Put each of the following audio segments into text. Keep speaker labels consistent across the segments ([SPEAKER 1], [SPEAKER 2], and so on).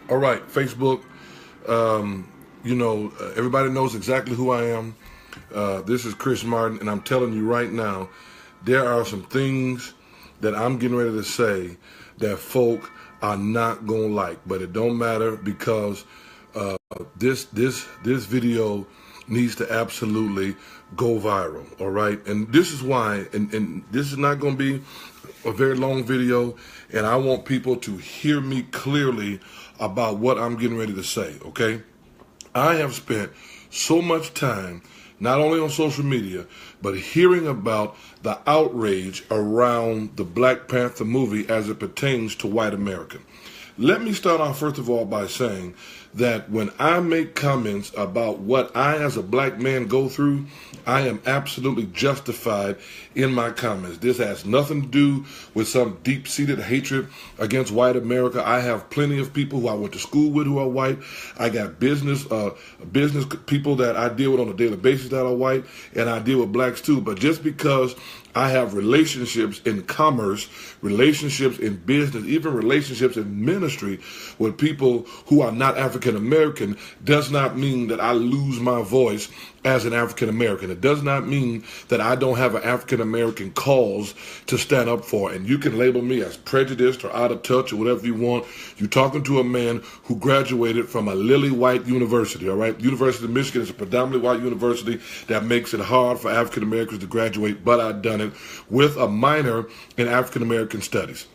[SPEAKER 1] All right, Facebook. Everybody knows exactly who I am. This is Chris Martin, and I'm telling you right now, there are some things that I'm getting ready to say that folk are not gonna like, but it don't matter because this video needs to absolutely go viral. All right, and this is why, and this is not going to be a very long video, and I want people to hear me clearly about what I'm getting ready to say. Okay, I have spent so much time not only on social media, but hearing about the outrage around the Black Panther movie as it pertains to white America. Let me start off first of all by saying that when I make comments about what I as a black man go through, I am absolutely justified in my comments. This has nothing to do with some deep-seated hatred against white America. I have plenty of people who I went to school with who are white. I got business people that I deal with on a daily basis that are white, and I deal with blacks too. But just because I have relationships in commerce, relationships in business, even relationships in ministry with people who are not African American does not mean that I lose my voice as an African American. It does not mean that I don't have an African American cause to stand up for. And you can label me as prejudiced or out of touch or whatever you want. You're talking to a man who graduated from a lily white university, all right? University of Michigan is a predominantly white university that makes it hard for African Americans to graduate, but I've done it with a minor in African American studies,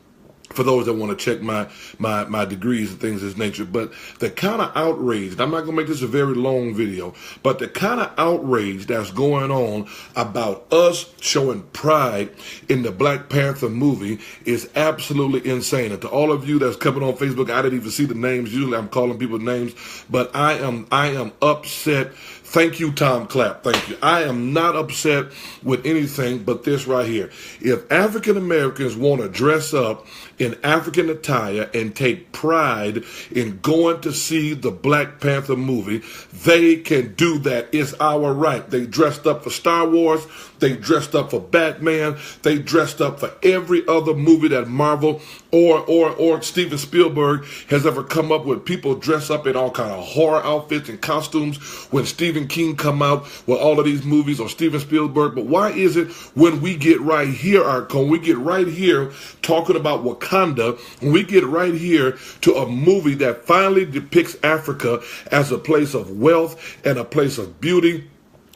[SPEAKER 1] for those that want to check my degrees and things of this nature. But the kind of outrage, and I'm not going to make this a very long video, but the kind of outrage that's going on about us showing pride in the Black Panther movie is absolutely insane. And to all of you that's coming on Facebook, I didn't even see the names. Usually I'm calling people names, but I am upset. Thank you, Tom Clapp. Thank you. I am not upset with anything but this right here. If African Americans want to dress up in African attire and take pride in going to see the Black Panther movie, they can do that. It's our right. They dressed up for Star Wars. They dressed up for Batman. They dressed up for every other movie that Marvel or Steven Spielberg has ever come up with. People dress up in all kind of horror outfits and costumes when Stephen King come out with all of these movies, or Steven Spielberg. But why is it when we get right here, when we get right here talking about Wakanda, when we get right here to a movie that finally depicts Africa as a place of wealth and a place of beauty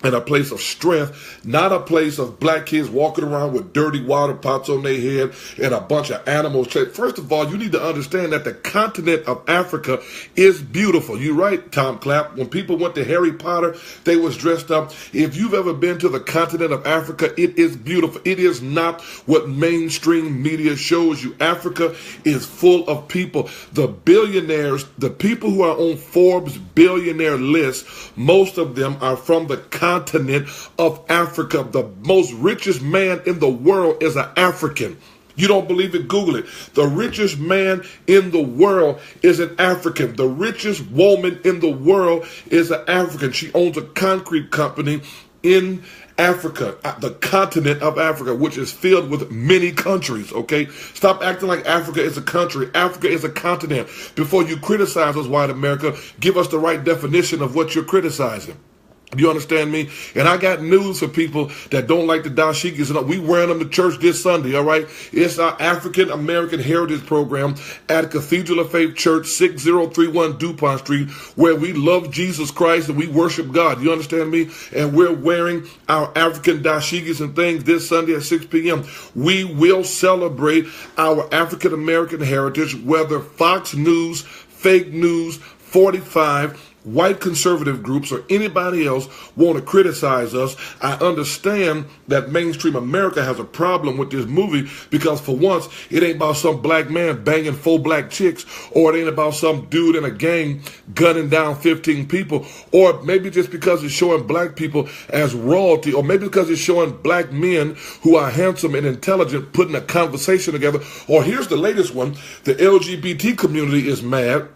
[SPEAKER 1] and a place of strength, not a place of black kids walking around with dirty water pots on their head and a bunch of animals. First of all, you need to understand that the continent of Africa is beautiful. You're right, Tom Clapp. When people went to Harry Potter, they was dressed up. If you've ever been to the continent of Africa, it is beautiful. It is not what mainstream media shows you. Africa is full of people. The billionaires, the people who are on Forbes billionaire list, most of them are from the continent of Africa. The most richest man in the world is an African. You don't believe it? Google it. The richest man in the world is an African. The richest woman in the world is an African. She owns a concrete company in Africa, the continent of Africa, which is filled with many countries, okay? Stop acting like Africa is a country. Africa is a continent. Before you criticize us, white America, give us the right definition of what you're criticizing. Do you understand me? And I got news for people that don't like the dashikis. We wearing them to church this Sunday, all right? It's our African American Heritage Program at Cathedral of Faith Church, 6031 DuPont Street, where we love Jesus Christ and we worship God. You understand me? And we're wearing our African dashikis and things this Sunday at 6 p.m. We will celebrate our African American heritage, whether Fox News, fake news, 45, white conservative groups, or anybody else want to criticize us. I understand that mainstream America has a problem with this movie because, for once, it ain't about some black man banging 4 black chicks, or it ain't about some dude in a gang gunning down 15 people, or maybe just because it's showing black people as royalty, or maybe because it's showing black men who are handsome and intelligent putting a conversation together. Or here's the latest one: the LGBT community is mad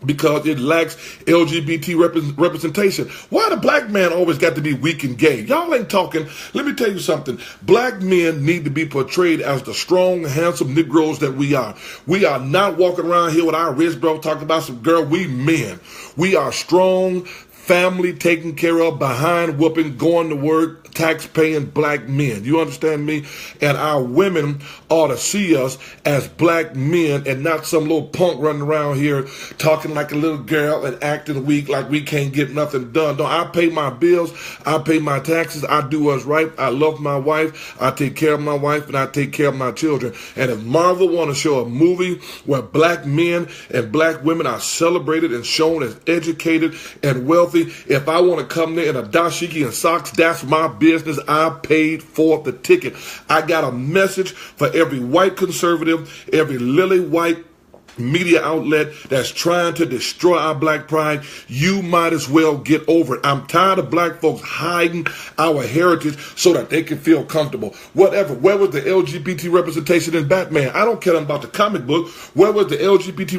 [SPEAKER 1] because it lacks LGBT representation. Why the black man always got to be weak and gay? Y'all ain't talking. Let me tell you something. Black men need to be portrayed as the strong, handsome Negroes that we are. We are not walking around here with our wrist belt talking about some girl. We men. We are strong, family taken care of, behind whooping, going to work, tax-paying black men. You understand me? And our women ought to see us as black men and not some little punk running around here talking like a little girl and acting weak like we can't get nothing done. No, I pay my bills. I pay my taxes. I do what's right. I love my wife. I take care of my wife, and I take care of my children. And if Marvel want to show a movie where black men and black women are celebrated and shown as educated and wealthy, if I want to come there in a dashiki and socks, that's my business. I paid for the ticket. I got a message for every white conservative, every lily white media outlet that's trying to destroy our black pride. You might as well get over it. I'm tired of black folks hiding our heritage so that they can feel comfortable. Whatever. Where was the LGBT representation in Batman? I don't care about the comic book. Where was the LGBT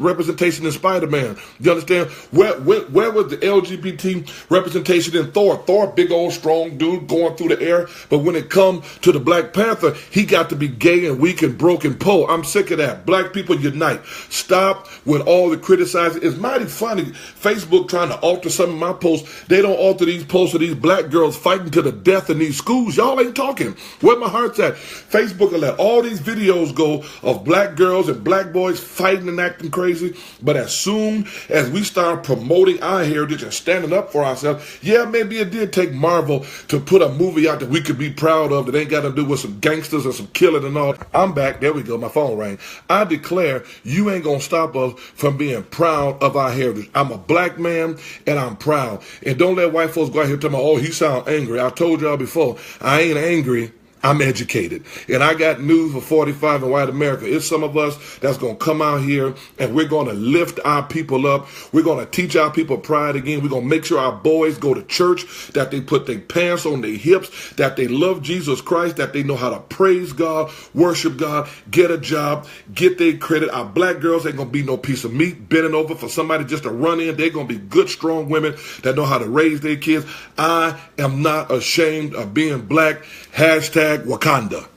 [SPEAKER 1] representation in Spider-Man? You understand? Where was the LGBT representation in Thor? Thor, big old strong dude going through the air. But when it comes to the Black Panther, he got to be gay and weak and broken poor. I'm sick of that. Black people unite. Stop with all the criticizing. It's mighty funny. Facebook trying to alter some of my posts. They don't alter these posts of these black girls fighting to the death in these schools. Y'all ain't talking. Where my heart's at? Facebook will let all these videos go of black girls and black boys fighting and acting crazy. But as soon as we start promoting our heritage and standing up for ourselves, yeah, maybe it did take Marvel to put a movie out that we could be proud of that ain't got to do with some gangsters or some killing and all. I'm back. There we go. My phone rang. I declare you ain't gonna stop us from being proud of our heritage. I'm a black man and I'm proud. And don't let white folks go out here tell me, oh, he sound angry. I told y'all before, I ain't angry. I'm educated. And I got news for 45 and white America. It's some of us that's going to come out here and we're going to lift our people up. We're going to teach our people pride again. We're going to make sure our boys go to church, that they put their pants on their hips, that they love Jesus Christ, that they know how to praise God, worship God, get a job, get their credit. Our black girls ain't going to be no piece of meat bending over for somebody just to run in. They're going to be good, strong women that know how to raise their kids. I am not ashamed of being black. Hashtag Wakanda.